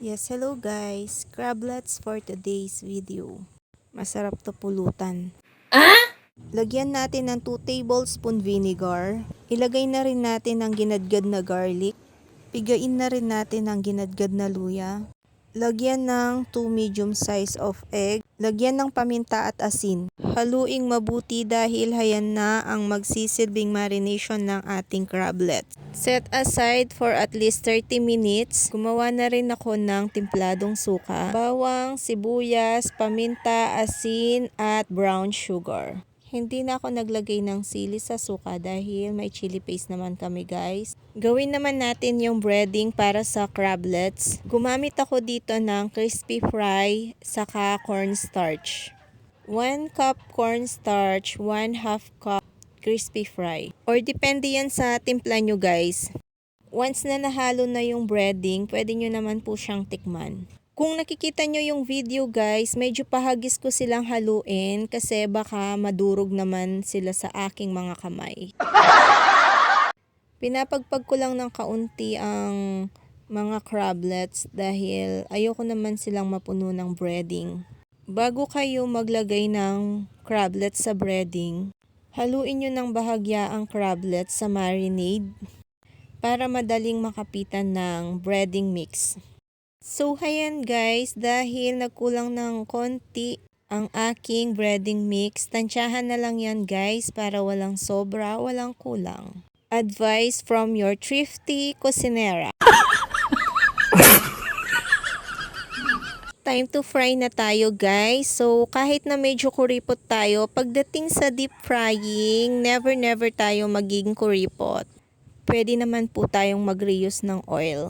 Yes, hello guys. Crablets for today's video. Masarap to pulutan. Lagyan natin ng 2 tablespoon vinegar. Ilagay na rin natin ang ginadgad na garlic. Pigain na rin natin ang ginadgad na luya. Lagyan ng 2 medium size of egg. Lagyan ng paminta at asin. Haluing mabuti dahil hayan na ang magsisilbing marination ng ating crablets. Set aside for at least 30 minutes. Gumawa na rin ako ng timpladong suka, bawang, sibuyas, paminta, asin, at brown sugar. Hindi na ako naglagay ng sili sa suka dahil may chili paste naman kami guys. Gawin naman natin yung breading para sa crablets. Gumamit ako dito ng crispy fry saka cornstarch. 1 cup cornstarch, 1/2 cup crispy fry. Or depende yan sa timpla nyo guys. Once na nahalo na yung breading, pwede nyo naman po siyang tikman. Kung nakikita nyo yung video guys, medyo pahagis ko silang haluin kasi baka madurog naman sila sa aking mga kamay. Pinapagpag ko lang ng kaunti ang mga crablets dahil ayoko naman silang mapuno ng breading. Bago kayo maglagay ng crablets sa breading, haluin nyo ng bahagya ang crablets sa marinade para madaling makapitan ng breading mix. So, ayan guys, dahil nagkulang ng konti ang aking breading mix, tansyahan na lang yan guys para walang sobra, walang kulang. Advice from your thrifty kusinera. Time to fry na tayo guys. So, kahit na medyo kuripot tayo, pagdating sa deep frying, never tayo magiging kuripot. Pwede naman po tayong mag-reuse ng oil.